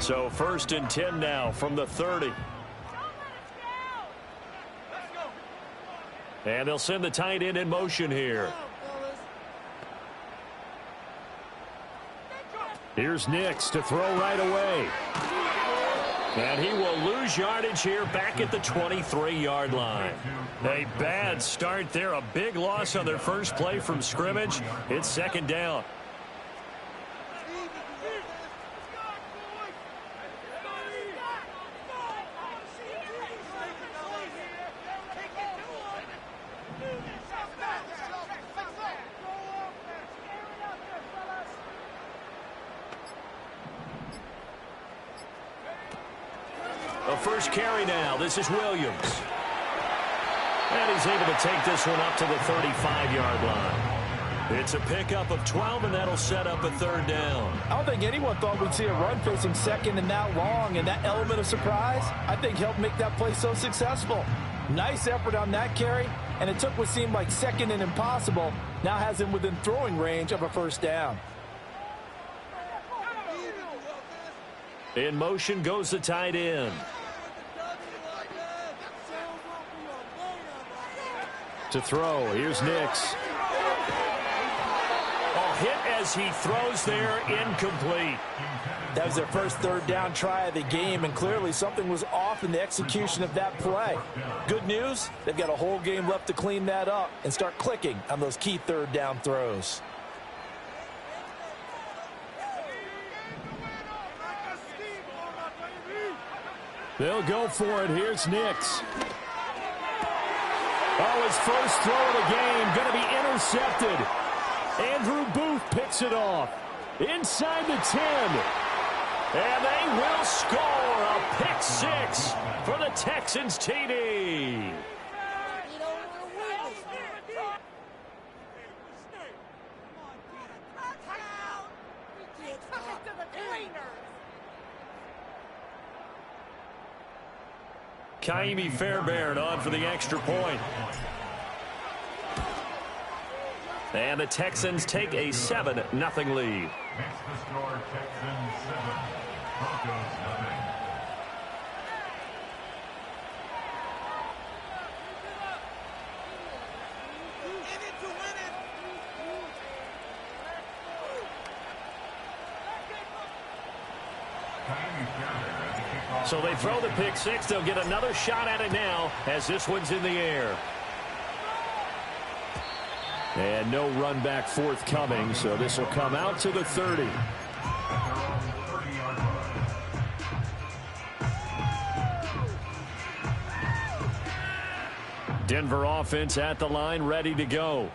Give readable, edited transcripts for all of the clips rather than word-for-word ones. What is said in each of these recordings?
So 1st and 10 now from the 30. And they'll send the tight end in motion here. Here's Nix to throw right away. And he will lose yardage here back at the 23-yard line. A bad start there. A big loss on their first play from scrimmage. It's 2nd down. A first carry now. This is Williams. And he's able to take this one up to the 35-yard line. It's a pickup of 12, and that'll set up a 3rd down. I don't think anyone thought we'd see a run facing 2nd and that long, and that element of surprise, I think, helped make that play so successful. Nice effort on that carry, and it took what seemed like 2nd and impossible, now has him within throwing range of a 1st down. In motion goes the tight end. To throw, here's Nix. Oh, hit as he throws there, incomplete. That was their first 3rd down try of the game, and clearly something was off in the execution of that play. Good news, they've got a whole game left to clean that up and start clicking on those key 3rd down throws. They'll go for it. Here's Nix. Oh, his first throw of the game going to be intercepted. Andrew Booth picks it off. Inside the 10. And they will score a pick 6 for the Texans TD. Kaimi Fairbairn on for the extra point. And the Texans take a 7-0 lead. Makes the score Texans 7, Broncos 0. So they throw the pick 6. They'll get another shot at it now as this one's in the air. And no run back forthcoming, so this will come out to the 30. Denver offense at the line, ready to go.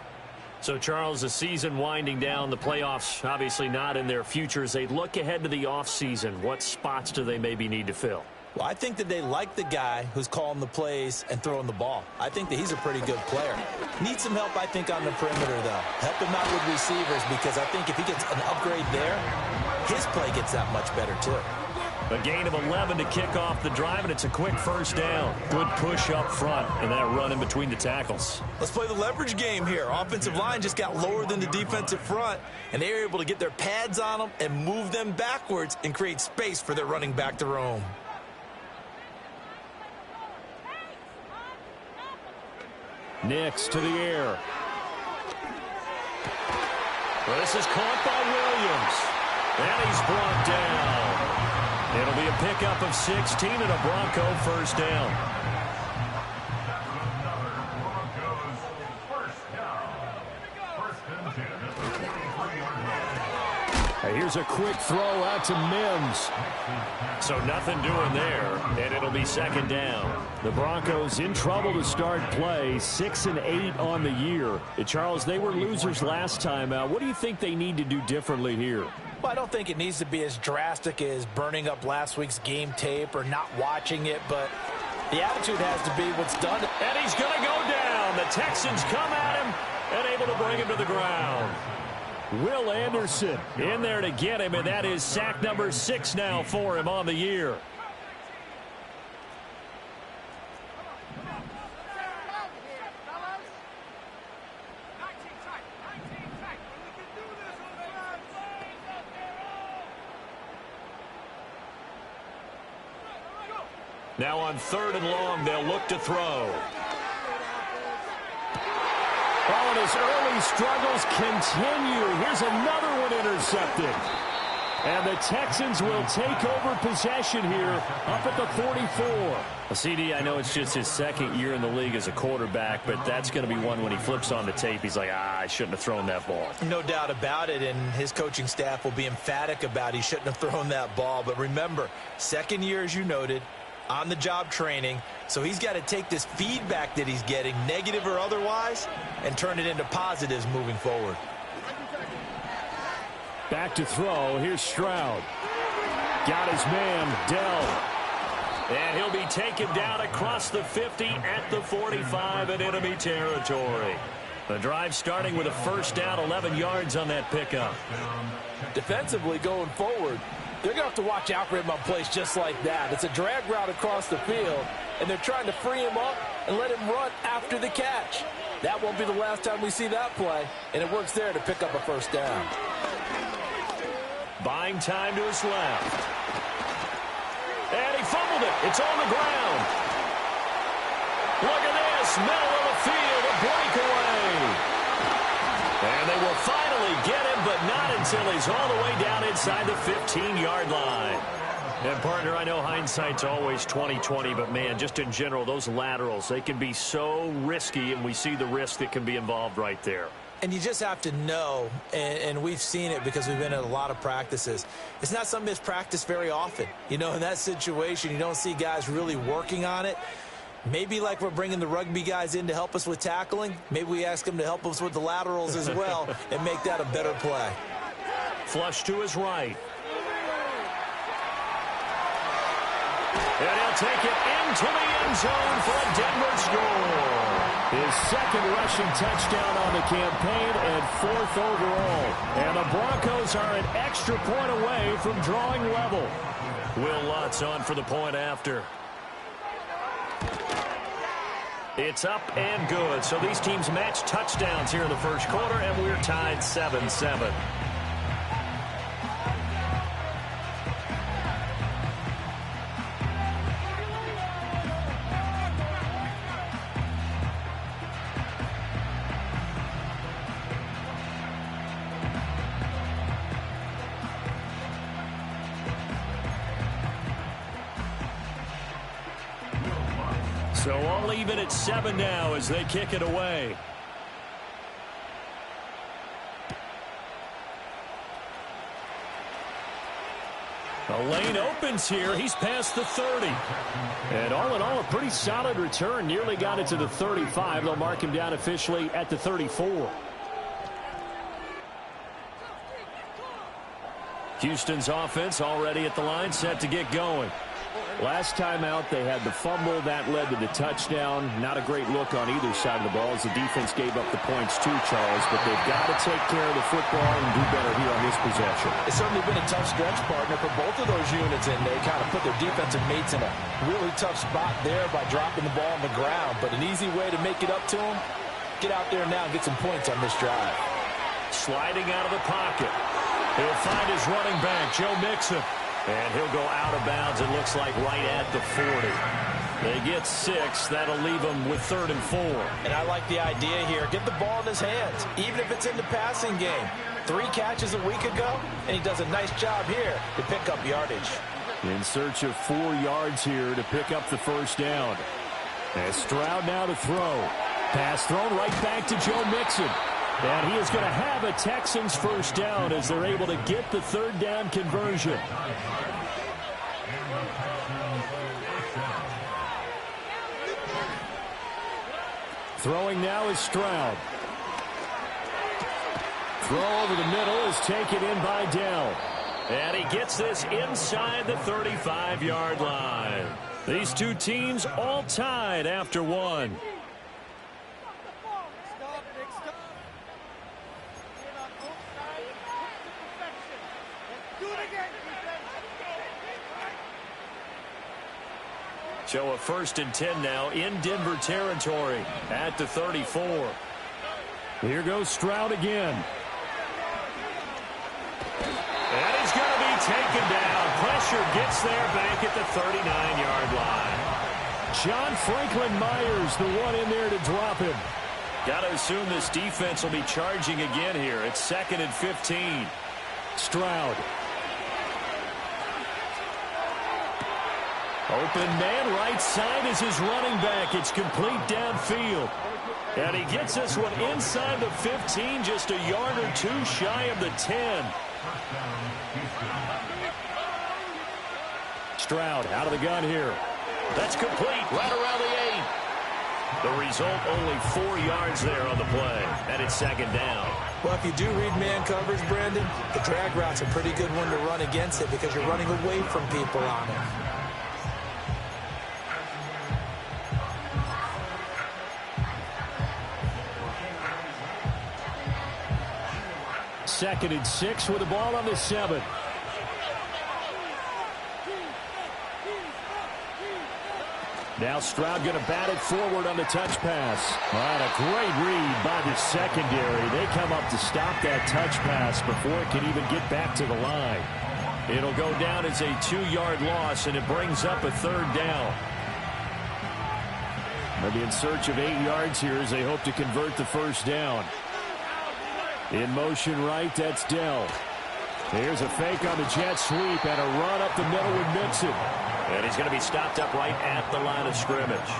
So, Charles, the season winding down, the playoffs obviously not in their future. As they look ahead to the offseason, what spots do they maybe need to fill? Well, I think that they like the guy who's calling the plays and throwing the ball. I think that he's a pretty good player. Needs some help, I think, on the perimeter, though. Help him out with receivers, because I think if he gets an upgrade there, his play gets that much better, too. A gain of 11 to kick off the drive, and it's a quick first down. Good push up front, and that run in between the tackles. Let's play the leverage game here. Offensive line just got lower than the defensive front, and they were able to get their pads on them and move them backwards and create space for their running back to roam. Nix to the air. Well, this is caught by Williams. And he's brought down. It'll be a pickup of 16 and a Bronco first down. Here's a quick throw out to Mims. So nothing doing there, and it'll be 2nd down. The Broncos in trouble to start play, 6-8 on the year. Charles, they were losers last time out. What do you think they need to do differently here? Well, I don't think it needs to be as drastic as burning up last week's game tape or not watching it, but the attitude has to be what's done. And he's going to go down. The Texans come at him and able to bring him to the ground. Will Anderson in there to get him, and that is sack number 6 now for him on the year. Now on 3rd and long, they'll look to throw. Oh, and his early struggles continue. Here's another one intercepted. And the Texans will take over possession here up at the 44. Well, CD, I know it's just his 2nd year in the league as a quarterback, but that's going to be one when he flips on the tape. He's like, I shouldn't have thrown that ball. No doubt about it, and his coaching staff will be emphatic about he shouldn't have thrown that ball. But remember, 2nd year, as you noted, on-the-job training. So he's got to take this feedback that he's getting, negative or otherwise, and turn it into positives moving forward. Back to throw. Here's Stroud. Got his man, Dell. And he'll be taken down across the 50 at the 45 in enemy territory. The drive starting with a 1st down, 11 yards on that pickup. Defensively going forward, they're going to have to watch out for him on plays just like that. It's a drag route across the field, and they're trying to free him up and let him run after the catch. That won't be the last time we see that play, and it works there to pick up a 1st down. Buying time to his left. And he fumbled it. It's on the ground. Look at this. Middle of the field, a breakaway. And they will finally get him, but not until he's all the way down inside the 15-yard line. And, partner, I know hindsight's always 20/20, but, man, just in general, those laterals, they can be so risky, and we see the risk that can be involved right there. And you just have to know, and we've seen it because we've been at a lot of practices. It's not something that's practiced very often. You know, in that situation, you don't see guys really working on it. Maybe like we're bringing the rugby guys in to help us with tackling. Maybe we ask them to help us with the laterals as well and make that a better play. Flush to his right. And he'll take it into the end zone for a Denver score. His 2nd rushing touchdown on the campaign and 4th overall. And the Broncos are an extra point away from drawing level. Will Lutz on for the point after. It's up and good. So these teams match touchdowns here in the 1st quarter, and we're tied 7-7. So all even at 7 now as they kick it away. The lane opens here. He's past the 30. And all in all, a pretty solid return. Nearly got it to the 35. They'll mark him down officially at the 34. Houston's offense already at the line, set to get going. Last time out, they had the fumble. That led to the touchdown. Not a great look on either side of the ball as the defense gave up the points too, Charles. But they've got to take care of the football and do better here on this possession. It's certainly been a tough stretch, partner, for both of those units, and they kind of put their defensive mates in a really tough spot there by dropping the ball on the ground. But an easy way to make it up to them, get out there now and get some points on this drive. Sliding out of the pocket. He'll find his running back, Joe Mixon. And he'll go out of bounds, it looks like, right at the 40. They get 6. That'll leave them with 3rd and 4. And I like the idea here. Get the ball in his hands, even if it's in the passing game. 3 catches a week ago, and he does a nice job here to pick up yardage. In search of 4 yards here to pick up the 1st down. As Stroud now to throw. Pass thrown right back to Joe Mixon. And he is going to have a Texans 1st down as they're able to get the 3rd down conversion. Throwing now is Stroud. Throw over the middle is taken in by Dell. And he gets this inside the 35-yard line. These two teams all tied after 1. So a 1st and 10 now in Denver territory at the 34. Here goes Stroud again. And he's going to be taken down. Pressure gets there back at the 39-yard line. John Franklin Myers, the one in there to drop him. Got to assume this defense will be charging again here. It's 2nd and 15. Stroud. Open man, right side is his running back. It's complete downfield. And he gets this one inside the 15, just a yard or two shy of the 10. Stroud out of the gun here. That's complete right around the 8. The result, only 4 yards there on the play. And it's 2nd down. Well, if you do read man coverage, Brandon, the drag route's a pretty good one to run against it because you're running away from people on it. Second and 6 with the ball on the 7. Now Stroud going to bat it forward on the touch pass. All right, a great read by the secondary. They come up to stop that touch pass before it can even get back to the line. It'll go down as a 2-yard loss, and it brings up a 3rd down. They'll be in search of 8 yards here as they hope to convert the 1st down. In motion right, that's Dell. Here's a fake on the jet sweep and a run up the middle with Mixon. And he's going to be stopped up right at the line of scrimmage.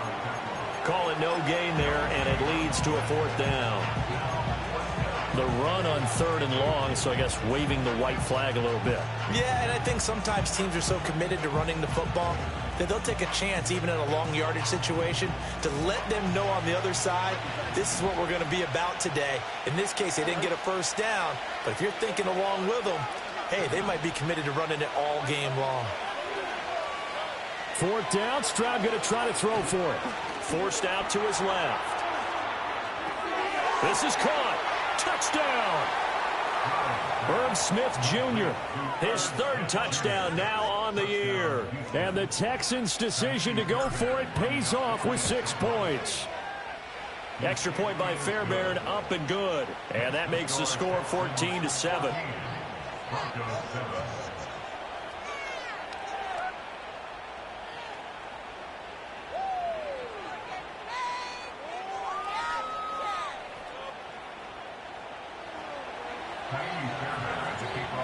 Call it no gain there, and it leads to a 4th down. The run on 3rd and long, so I guess waving the white flag a little bit. Yeah, and I think sometimes teams are so committed to running the football that they'll take a chance, even in a long yardage situation, to let them know on the other side, this is what we're going to be about today. In this case, they didn't get a 1st down, but if you're thinking along with them, hey, they might be committed to running it all game long. 4th down, Stroud going to try to throw for it. Forced out to his left. This is caught. Touchdown. Herb Smith Jr. His 3rd touchdown now on the year. And the Texans' decision to go for it pays off with 6 points. Extra point by Fairbairn, up and good. And that makes the score 14-7.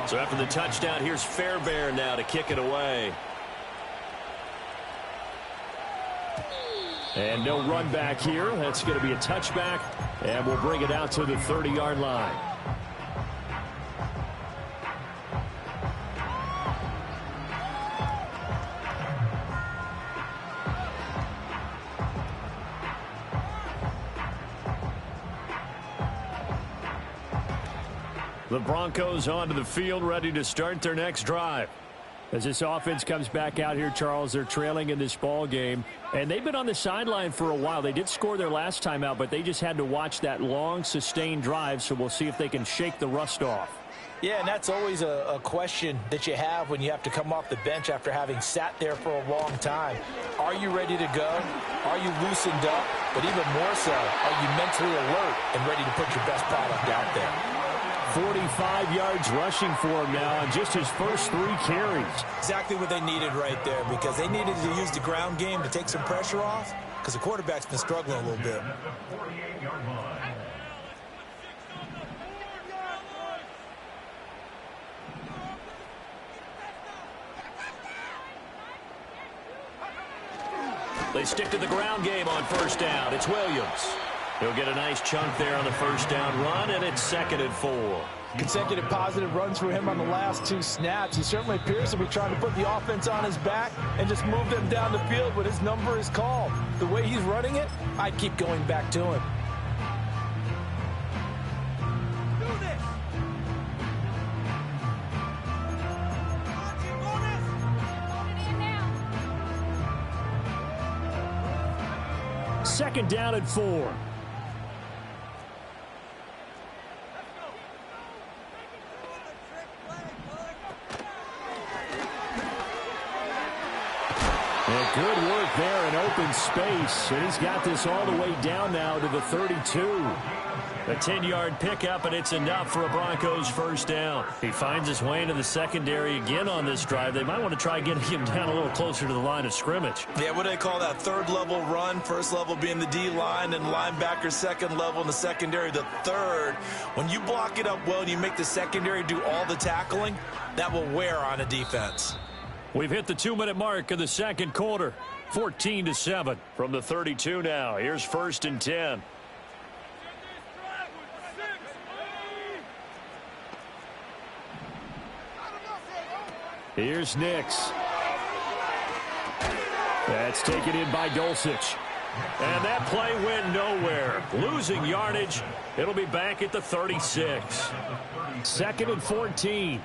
So after the touchdown, here's Fairbairn now to kick it away. And no run back here. That's going to be a touchback, and we'll bring it out to the 30-yard line. The Broncos onto the field, ready to start their next drive. As this offense comes back out here, Charles, they're trailing in this ball game, and they've been on the sideline for a while. They did score their last time out, but they just had to watch that long, sustained drive, so we'll see if they can shake the rust off. Yeah, and that's always a question that you have when you have to come off the bench after having sat there for a long time. Are you ready to go? Are you loosened up? But even more so, are you mentally alert and ready to put your best product out there? 45 yards rushing for him now on just his first 3 carries. Exactly what they needed right there, because they needed to use the ground game to take some pressure off, because the quarterback's been struggling a little bit. They stick to the ground game on 1st down. It's Williams. He'll get a nice chunk there on the 1st down run, and it's 2nd and 4. Consecutive positive runs for him on the last 2 snaps. He certainly appears to be trying to put the offense on his back and just move them down the field when his number is called. The way he's running it, I'd keep going back to him. Second down and 4. And good work there in open space. And he's got this all the way down now to the 32. A 10-yard pickup, and it's enough for a Broncos first down. He finds his way into the secondary again on this drive. They might want to try getting him down a little closer to the line of scrimmage. Yeah, what do they call that? Third level run. First level being the D-line, and linebacker second level in the secondary the third. When you block it up well and you make the secondary do all the tackling, that will wear on a defense. We've hit the 2-minute mark of the second quarter. 14-7 from the 32 now. Here's 1st and 10. Here's Nix. That's taken in by Dulcich. And that play went nowhere. Losing yardage. It'll be back at the 36. 2nd and 14.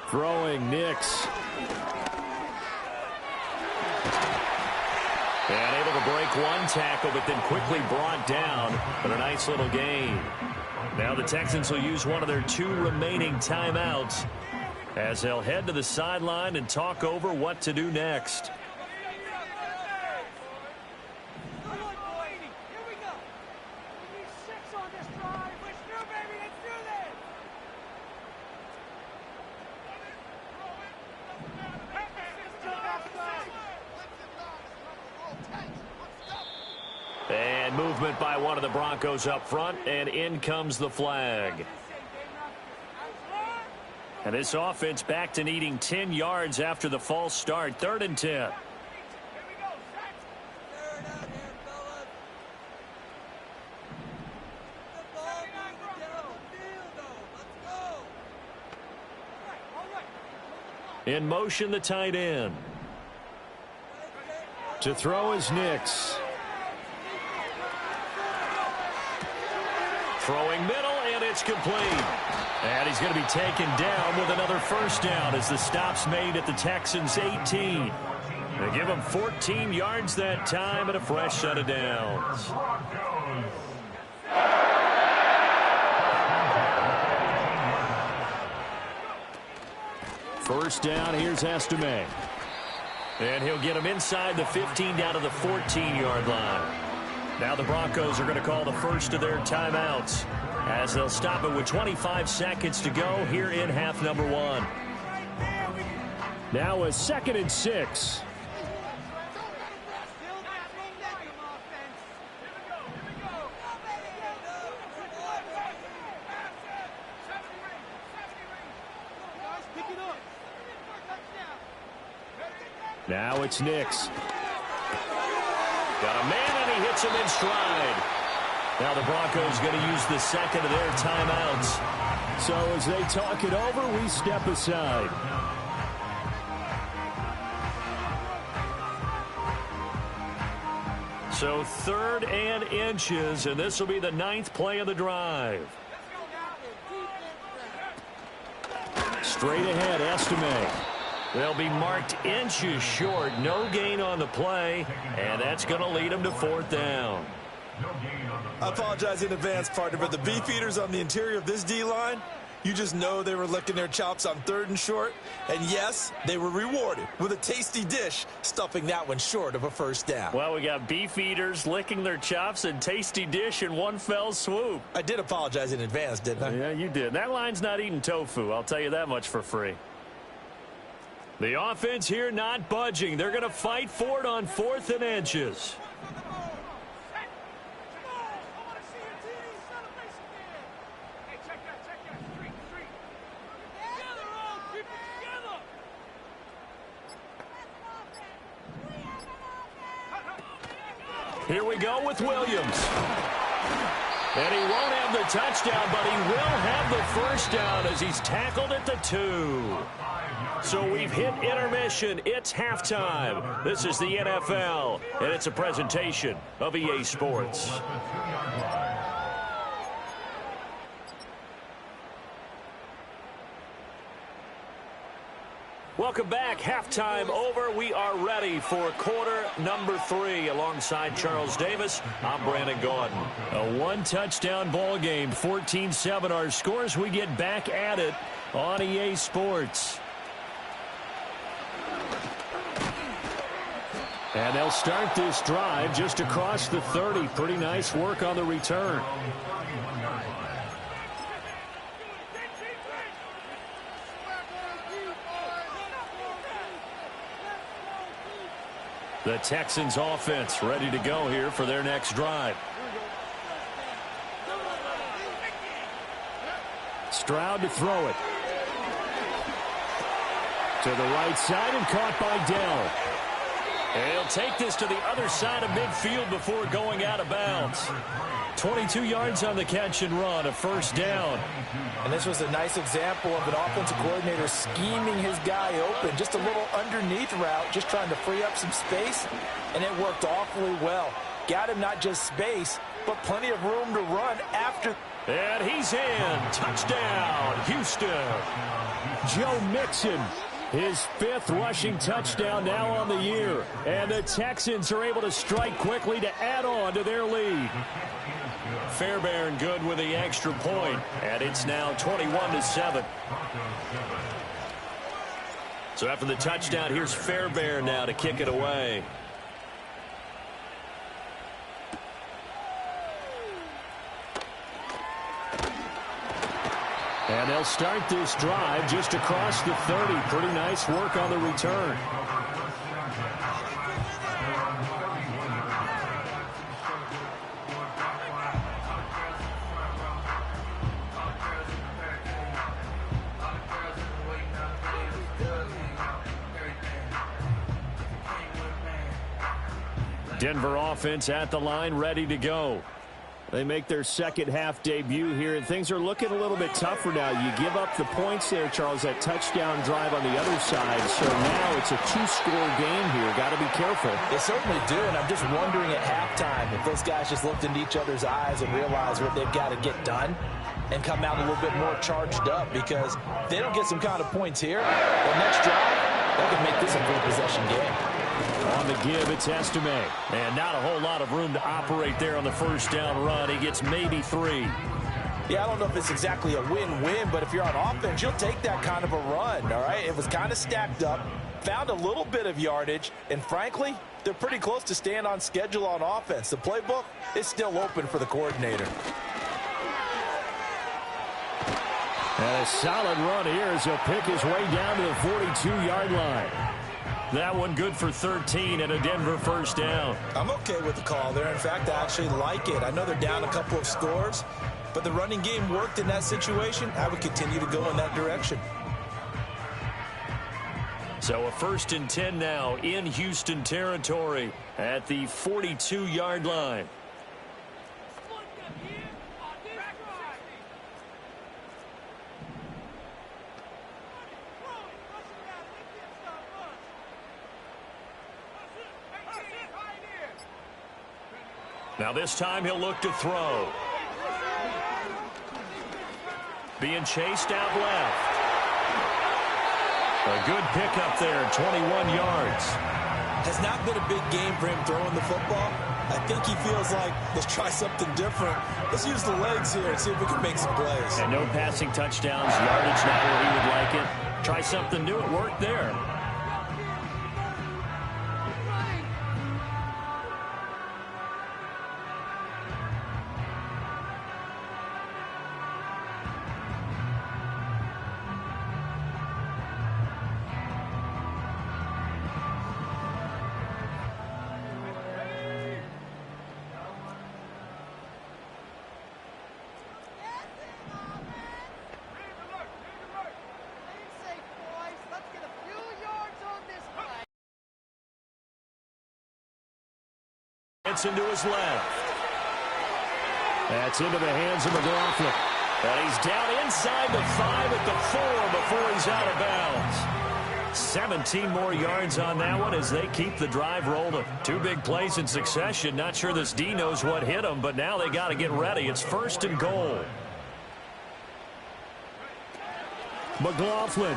Throwing Nix. And able to break one tackle, but then quickly brought down. But a nice little gain. Now the Texans will use one of their 2 remaining timeouts as they'll head to the sideline and talk over what to do next. And movement by one of the Broncos up front, and in comes the flag. And this offense back to needing 10 yards after the false start. 3rd and 10. In motion, the tight end. To throw is Nix. Throwing middle, and it's complete. And he's going to be taken down with another first down as the stop's made at the Texans' 18. They give him 14 yards that time and a fresh set of downs. First down, here's Estime. And he'll get him inside the 15 down to the 14-yard line. Now the Broncos are going to call the first of their timeouts as they'll stop it with 25 seconds to go here in half number 1. Now a 2nd and 6. Now it's Nix. Got a man, and he hits him in stride. Now the Broncos going to use the second of their timeouts. So as they talk it over, we step aside. So 3rd and inches, and this will be the 9th play of the drive. Straight ahead, Estime. They'll be marked inches short. No gain on the play, and that's going to lead them to 4th down. I apologize in advance, partner, but the beefeaters on the interior of this D-line, you just know they were licking their chops on 3rd and short. And yes, they were rewarded with a tasty dish, stuffing that one short of a first down. Well, we got beefeaters licking their chops and tasty dish in one fell swoop. I did apologize in advance, didn't I? Yeah, you did. That line's not eating tofu. I'll tell you that much for free. The offense here not budging. They're going to fight for it on 4th and inches. Here we go with Williams. And he won't have the touchdown, but he will have the first down as he's tackled at the 2. So we've hit intermission. It's halftime. This is the NFL, and it's a presentation of EA Sports. Welcome back. Halftime over. We are ready for quarter number 3. Alongside Charles Davis, I'm Brandon Gaudin. A one-touchdown ball game, 14-7 our scores. We get back at it on EA Sports. And they'll start this drive just across the 30. Pretty nice work on the return. The Texans offense ready to go here for their next drive. Stroud to throw it. To the right side and caught by Dell. And he'll take this to the other side of midfield before going out of bounds. 22 yards on the catch and run, a first down. And this was a nice example of an offensive coordinator scheming his guy open. Just a little underneath route, just trying to free up some space, and it worked awfully well. Got him not just space, but plenty of room to run after. And he's in. Touchdown, Houston. Joe Mixon, his 5th rushing touchdown now on the year. And the Texans are able to strike quickly to add on to their lead. Fairbairn good with the extra point, and it's now 21-7. So after the touchdown, here's Fairbairn now to kick it away. And they'll start this drive just across the 30. Pretty nice work on the return. Denver offense at the line, ready to go. They make their second half debut here, and things are looking a little bit tougher now. You give up the points there, Charles, that touchdown drive on the other side. So now it's a 2-score game here. Got to be careful. They certainly do, and I'm just wondering at halftime if those guys just looked into each other's eyes and realized what they've got to get done and come out a little bit more charged up, because if they don't get some kind of points here, the next drive, they can make this a 4-possession game. On the give, it's Estime. And not a whole lot of room to operate there on the first down run. He gets maybe 3. Yeah, I don't know if it's exactly a win-win, but if you're on offense, you'll take that kind of a run, all right? It was kind of stacked up, found a little bit of yardage, and frankly, they're pretty close to staying on schedule on offense. The playbook is still open for the coordinator. And a solid run here as he'll pick his way down to the 42-yard line. That one good for 13 and a Denver first down. I'm okay with the call there. In fact, I actually like it. I know they're down a couple of scores, but the running game worked in that situation. I would continue to go in that direction. So a 1st and 10 now in Houston territory at the 42-yard line. Now this time he'll look to throw. Being chased out left. A good pickup there, 21 yards. Has not been a big game for him throwing the football. I think he feels like, let's try something different. Let's use the legs here and see if we can make some plays. And no passing touchdowns, yardage not where he would like it. Try something new, it worked there. Into his left. That's into the hands of McLaughlin. And he's down inside the 5 at the 4 before he's out of bounds. 17 more yards on that one as they keep the drive rolling. 2 big plays in succession. Not sure this D knows what hit him, but now they got to get ready. It's 1st and goal. McLaughlin.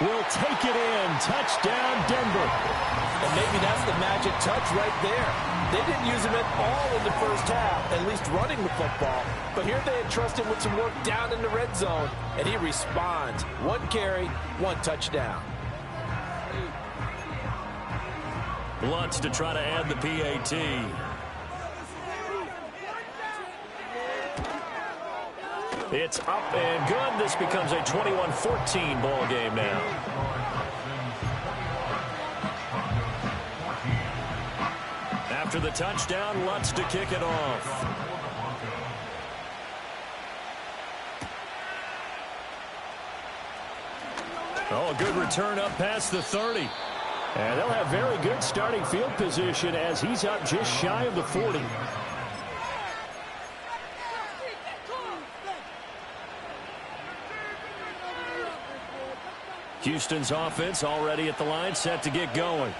will take it in. Touchdown, Denver. And maybe that's the magic touch right there. They didn't use him at all in the first half, at least running the football. But here they entrusted with some work down in the red zone, and he responds. 1 carry, 1 touchdown. Lutz to try to add the PAT. It's up and good. This becomes a 21-14 ball game now. After the touchdown, Lutz to kick it off. Oh, a good return up past the 30. And they'll have very good starting field position as he's up just shy of the 40. Houston's offense already at the line, set to get going.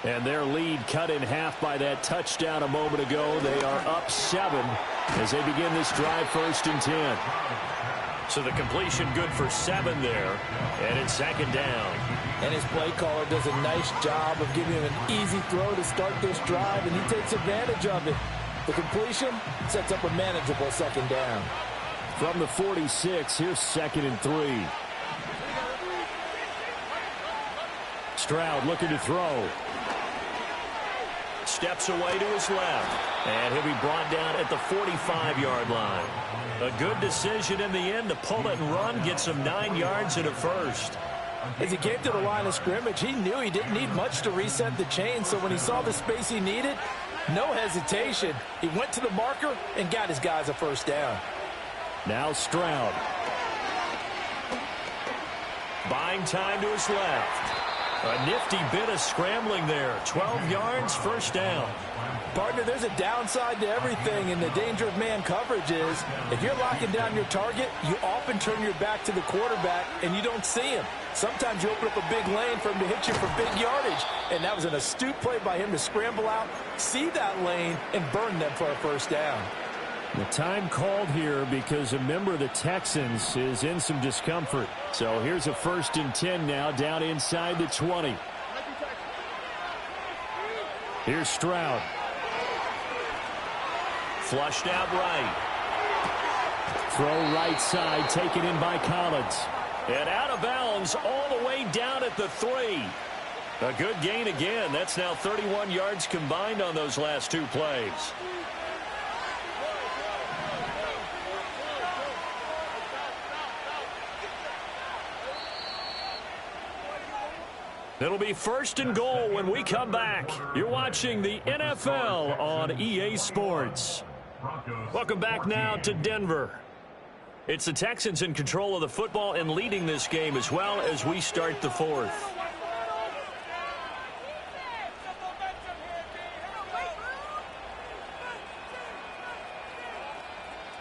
And their lead cut in half by that touchdown a moment ago. They are up 7 as they begin this drive, 1st and 10. So the completion good for 7 there. And it's 2nd down. And his play caller does a nice job of giving him an easy throw to start this drive, and he takes advantage of it. The completion sets up a manageable 2nd down. From the 46, here's 2nd and 3. Stroud looking to throw. Steps away to his left. And he'll be brought down at the 45-yard line. A good decision in the end to pull it and run, get some 9 yards and a first. As he came to the line of scrimmage, he knew he didn't need much to reset the chain, so when he saw the space he needed, no hesitation. He went to the marker and got his guys a 1st down. Now Stroud. Buying time to his left. A nifty bit of scrambling there. 12 yards, 1st down. Partner, there's a downside to everything, and the danger of man coverage is if you're locking down your target, you often turn your back to the quarterback and you don't see him. Sometimes you open up a big lane for him to hit you for big yardage, and that was an astute play by him to scramble out, see that lane, and burn them for a 1st down. The time called here because a member of the Texans is in some discomfort. So here's a 1st and 10 now down inside the 20. Here's Stroud. Flushed out right. Throw right side, taken in by Collins. And out of bounds all the way down at the 3. A good gain again. That's now 31 yards combined on those last 2 plays. It'll be 1st and goal when we come back. You're watching the NFL on EA Sports. Welcome back now to Denver. It's the Texans in control of the football and leading this game as well as we start the 4th.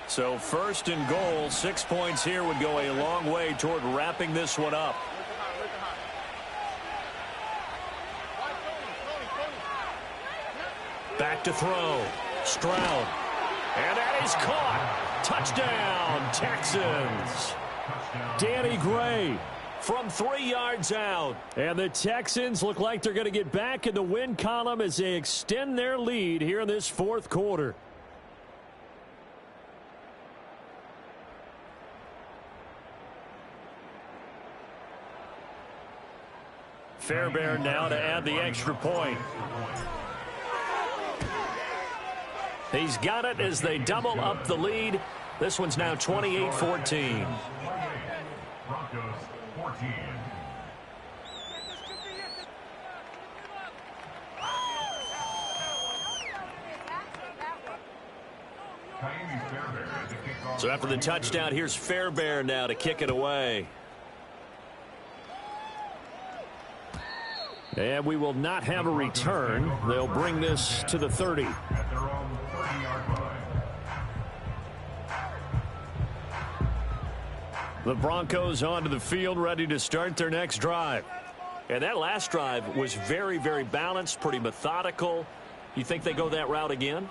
So 1st and goal, 6 points here would go a long way toward wrapping this one up. Back to throw. Stroud. And that is caught. Touchdown, Texans. Danny Gray from 3 yards out. And the Texans look like they're going to get back in the win column as they extend their lead here in this 4th quarter. Fairbairn now to add the extra point. He's got it as they double up the lead. This one's now 28-14. Broncos 14. So after the touchdown, here's Fairbairn now to kick it away. And we will not have a return. They'll bring this to the 30. At their own 30-yard line. The Broncos onto the field, ready to start their next drive. And that last drive was very, very balanced, pretty methodical. You think they go that route again?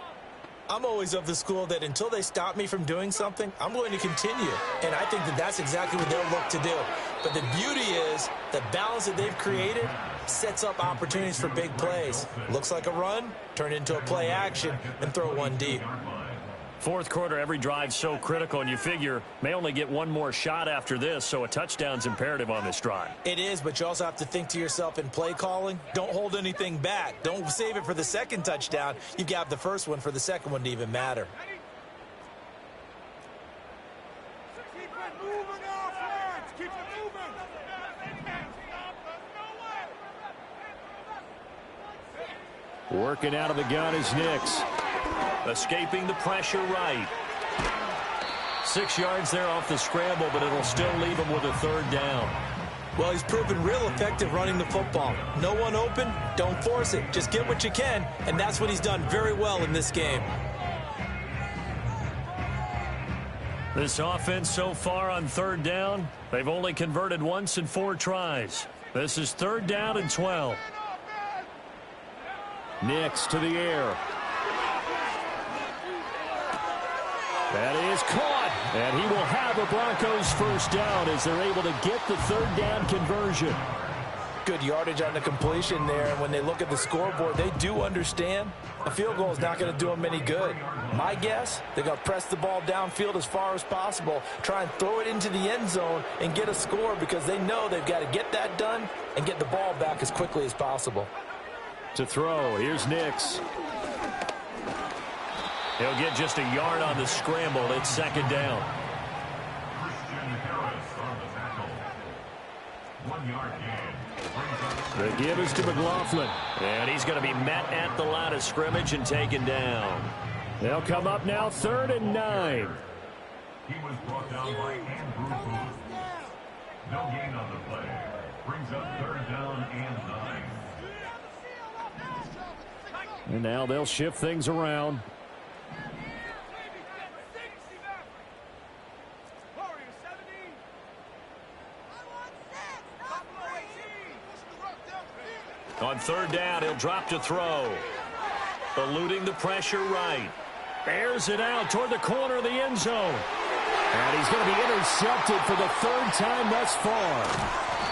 I'm always of the school that until they stop me from doing something, I'm going to continue. And I think that that's exactly what they'll look to do. But the beauty is the balance that they've created sets up opportunities for big plays. Looks like a run, turn into a play action, and throw one deep. Fourth quarter, every drive so critical, and you figure may only get one more shot after this, so a touchdown's imperative on this drive. It is, but you also have to think to yourself in play calling, don't hold anything back. Don't save it for the second touchdown. You've got the first one for the second one to even matter. Keep it moving, our friends. Keep it moving. Working out of the gun is Nix. Escaping the pressure right. 6 yards there off the scramble, but it'll still leave him with a third down. Well, he's proven real effective running the football. No one open, don't force it. Just get what you can, and that's what he's done very well in this game. This offense so far on third down, they've only converted once in 4 tries. This is 3rd down and 12. Nix to the air. That is caught, and he will have a Broncos first down as they're able to get the third down conversion. Good yardage on the completion there, and when they look at the scoreboard, they do understand a field goal is not going to do them any good. My guess, they're going to press the ball downfield as far as possible, try and throw it into the end zone and get a score because they know they've got to get that done and get the ball back as quickly as possible. To throw, here's Nix. He'll get just a yard on the scramble. It's 2nd down. Christian Harris on the tackle. 1 yard gain. The give is to McLaughlin. And he's going to be met at the line of scrimmage and taken down. They'll come up now 3rd and 9. He was brought down by Andrew Booth. No gain on the play. Brings up 3rd down and 9. And now they'll shift things around. On 3rd down, he'll drop to throw. Eluding the pressure right. Bears it out toward the corner of the end zone. And he's going to be intercepted for the 3rd time thus far.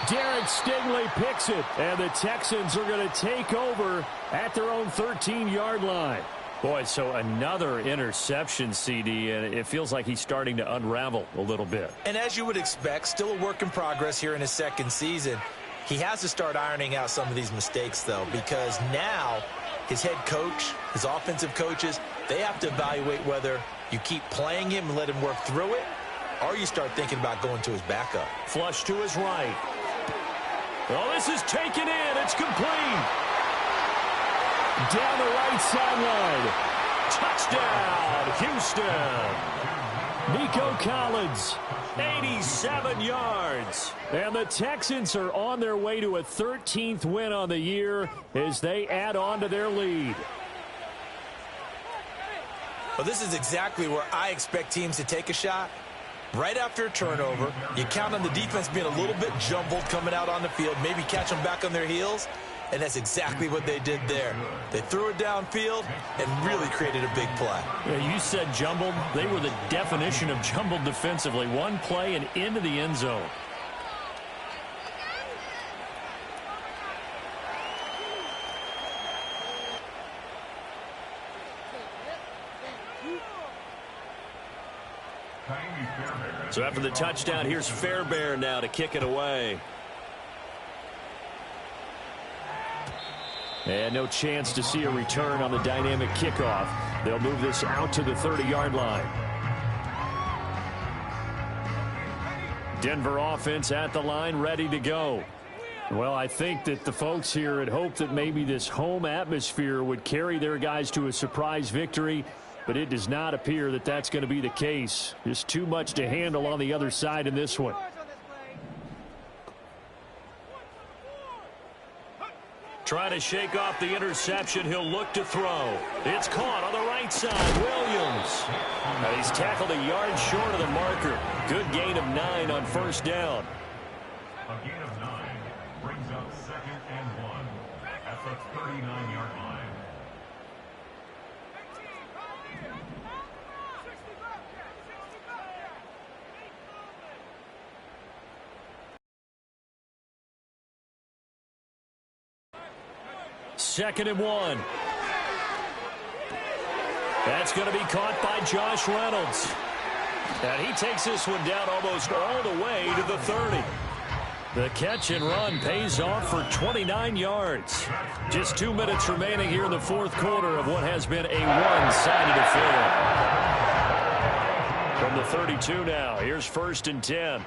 Derek Stingley picks it, and the Texans are going to take over at their own 13-yard line. Boy, so another interception, CD, and it feels like he's starting to unravel a little bit. And as you would expect, still a work in progress here in his 2nd season. He has to start ironing out some of these mistakes, though, because now his head coach, his offensive coaches, they have to evaluate whether you keep playing him and let him work through it, or you start thinking about going to his backup. Flush to his right. Oh, this is taken in. It's complete. Down the right sideline. Touchdown, Houston. Nico Collins. 87 yards. And the Texans are on their way to a 13th win on the year as they add on to their lead. Well, this is exactly where I expect teams to take a shot. Right after a turnover, you count on the defense being a little bit jumbled coming out on the field, maybe catch them back on their heels, and that's exactly what they did there. They threw it downfield and really created a big play. Yeah, you said jumbled. They were the definition of jumbled defensively. One play and into the end zone. So after the touchdown, here's Fairbairn now to kick it away. And no chance to see a return on the dynamic kickoff. They'll move this out to the 30-yard line. Denver offense at the line, ready to go. Well, I think that the folks here had hoped that maybe this home atmosphere would carry their guys to a surprise victory, but it does not appear that that's going to be the case. Just too much to handle on the other side in this one. Trying to shake off the interception. He'll look to throw. It's caught on the right side. Williams. And he's tackled a yard short of the marker. Good gain of 9 on 1st down. A gain of 9 brings up 2nd and 1 at the 39-yard line. 2nd and 1. That's going to be caught by Josh Reynolds. And he takes this one down almost all the way to the 30. The catch and run pays off for 29 yards. Just 2 minutes remaining here in the fourth quarter of what has been a one-sided affair. From the 32 now, here's 1st and 10.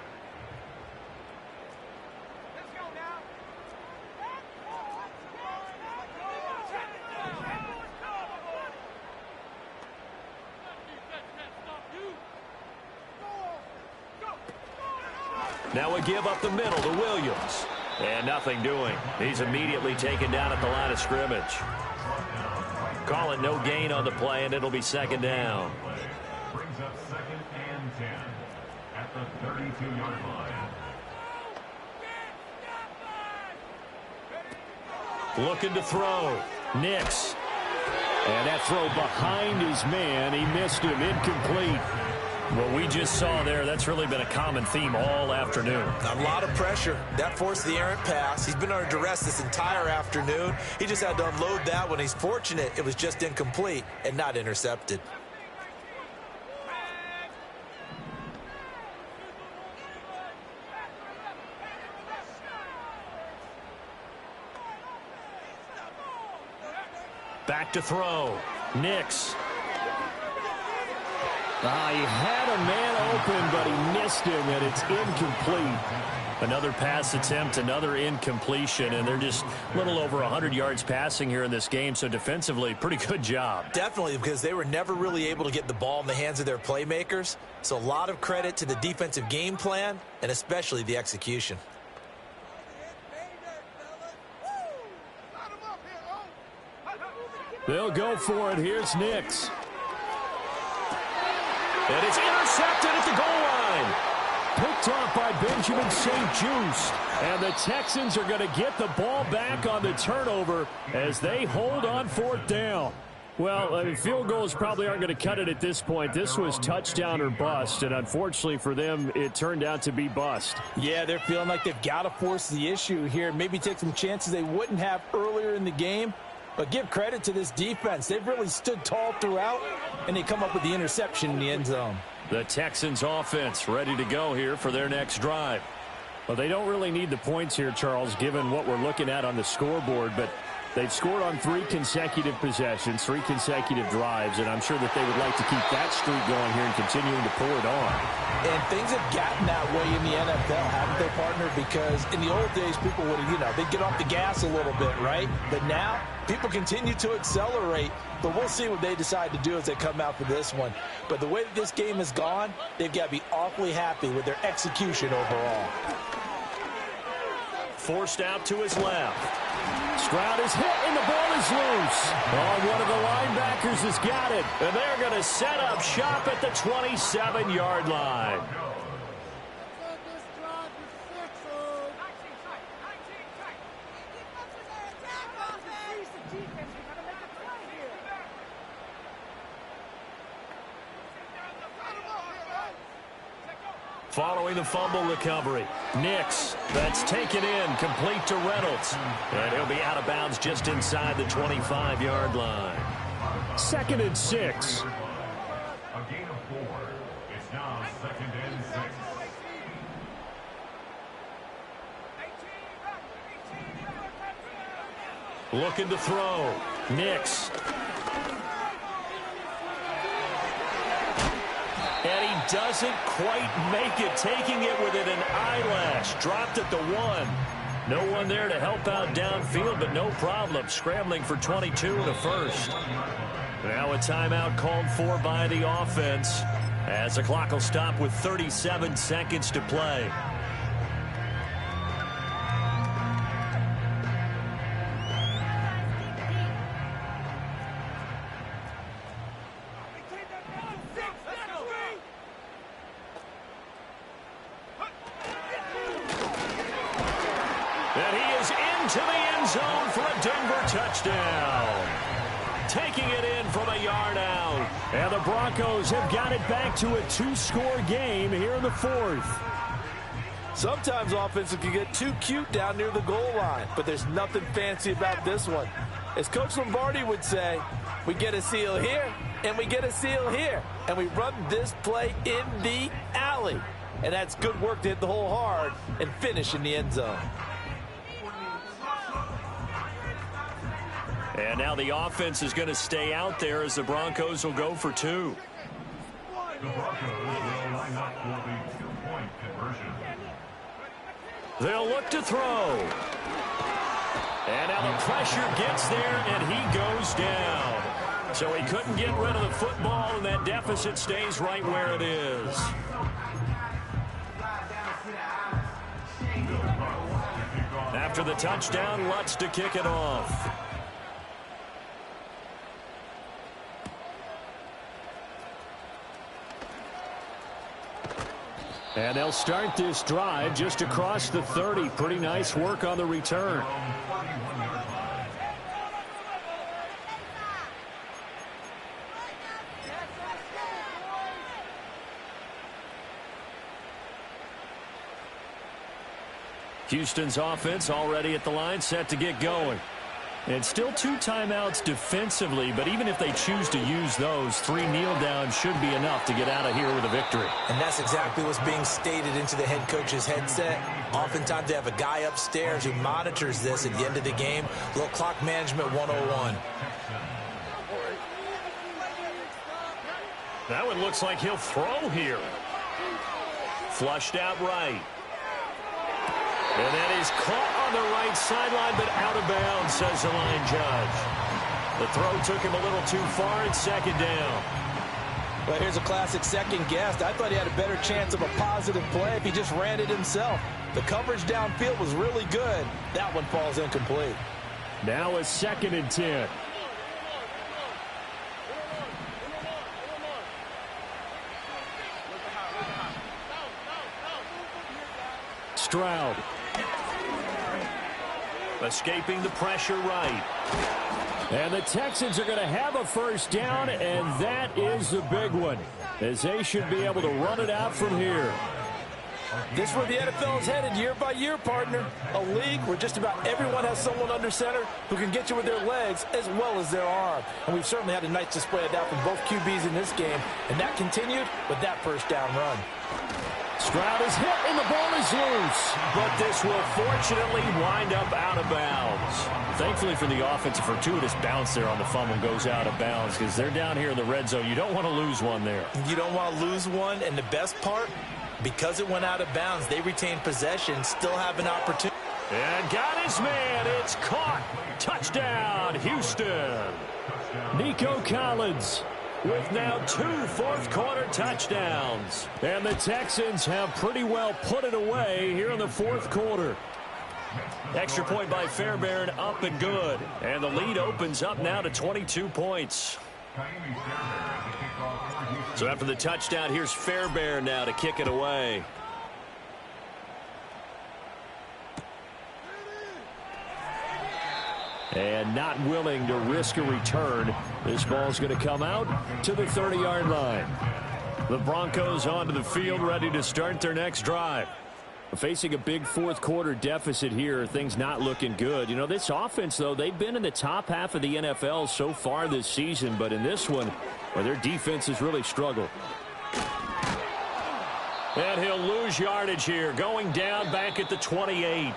Now a give up the middle to Williams. And nothing doing. He's immediately taken down at the line of scrimmage. Call it no gain on the play, and it'll be 2nd down. Brings up 2nd and 10 at the 32-yard line. Looking to throw. Nix. And that throw behind his man. He missed him. Incomplete. What we just saw there, that's really been a common theme all afternoon. A lot of pressure. That forced the errant pass. He's been under duress this entire afternoon. He just had to unload that one. He's fortunate it was just incomplete and not intercepted. Back to throw. Nix. He had a man open, but he missed him, and it's incomplete. Another pass attempt, another incompletion, and they're just a little over 100 yards passing here in this game, so defensively, pretty good job. Definitely, because they were never really able to get the ball in the hands of their playmakers. So a lot of credit to the defensive game plan, and especially the execution. They'll go for it. Here's Nix. And it's intercepted at the goal line. Picked off by Benjamin St-Juste. And the Texans are going to get the ball back on the turnover as they hold on 4th down. Well, field goals probably aren't going to cut it at this point. This was touchdown or bust, and unfortunately for them, it turned out to be bust. Yeah, they're feeling like they've got to force the issue here. Maybe take some chances they wouldn't have earlier in the game. But give credit to this defense. They've really stood tall throughout, and they come up with the interception in the end zone. The Texans offense ready to go here for their next drive. Well, they don't really need the points here, Charles, given what we're looking at on the scoreboard. But they've scored on 3 consecutive possessions, 3 consecutive drives, and I'm sure that they would like to keep that streak going here and continuing to pull it on. And things have gotten that way in the NFL, haven't they, partner? Because in the old days, people would, they'd get off the gas a little bit, right? But now, people continue to accelerate. But we'll see what they decide to do as they come out for this one. But the way that this game has gone, they've got to be awfully happy with their execution overall. Forced out to his left. Stroud is hit, and the ball is loose. Oh, one of the linebackers has got it. And they're going to set up shop at the 27-yard line. Following the fumble recovery, Nix, that's taken in, complete to Reynolds. And he'll be out of bounds just inside the 25-yard line. 2nd and 6. A gain of 4. It's now 2nd and 6. Looking to throw. Nix. And he doesn't quite make it, taking it within an eyelash. Dropped at the 1. No one there to help out downfield, but no problem. Scrambling for 22 and a first. Now a timeout called for by the offense as the clock will stop with 37 seconds to play. And he is into the end zone for a Denver touchdown. Taking it in from a yard out. And the Broncos have got it back to a 2-score game here in the 4th. Sometimes offenses can get too cute down near the goal line, but there's nothing fancy about this one. As Coach Lombardi would say, we get a seal here, and we get a seal here. And we run this play in the alley. And that's good work to hit the hole hard and finish in the end zone. And now the offense is going to stay out there as the Broncos will go for two. The Broncos will line up for the two-point conversion. They'll look to throw. And now the pressure gets there, and he goes down. So he couldn't get rid of the football, and that deficit stays right where it is. After the touchdown, Lutz to kick it off. And they'll start this drive just across the 30. Pretty nice work on the return. Houston's offense already at the line, set to get going. And still 2 timeouts defensively, but even if they choose to use those, 3 kneel downs should be enough to get out of here with a victory. And that's exactly what's being stated into the head coach's headset. Oftentimes they have a guy upstairs who monitors this at the end of the game. A little clock management 101. That one looks like he'll throw here. Flushed out right. And that is caught on the right sideline, but out of bounds, says the line judge. The throw took him a little too far, and second down. Well, here's a classic second guess. I thought he had a better chance of a positive play if he just ran it himself. The coverage downfield was really good. That one falls incomplete. Now a 2nd and 10. Stroud. Escaping the pressure right. And the Texans are going to have a first down, and that is the big one, as they should be able to run it out from here. This is where the NFL is headed year by year, partner. A league where just about everyone has someone under center who can get you with their legs as well as their arm. And we've certainly had a nice display of that from both QBs in this game, and that continued with that first down run. Stroud is hit, and the ball is loose. But this will fortunately wind up out of bounds. Thankfully for the offense, a fortuitous bounce there on the fumble goes out of bounds because they're down here in the red zone. You don't want to lose one there. You don't want to lose one, and the best part, because it went out of bounds, they retain possession, still have an opportunity. And got his man. It's caught. Touchdown, Houston. Nico Collins with now 2 fourth-quarter touchdowns. And the Texans have pretty well put it away here in the 4th quarter. Extra point by Fairbairn, up and good. And the lead opens up now to 22 points. So after the touchdown, here's Fairbairn now to kick it away. And not willing to risk a return. This ball's going to come out to the 30-yard line. The Broncos onto the field, ready to start their next drive. Facing a big 4th quarter deficit here, things not looking good. You know, this offense, though, they've been in the top half of the NFL so far this season, but in this one, well, their defense has really struggled. And he'll lose yardage here, going down back at the 28.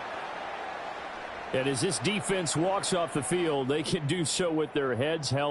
And as this defense walks off the field, they can do so with their heads held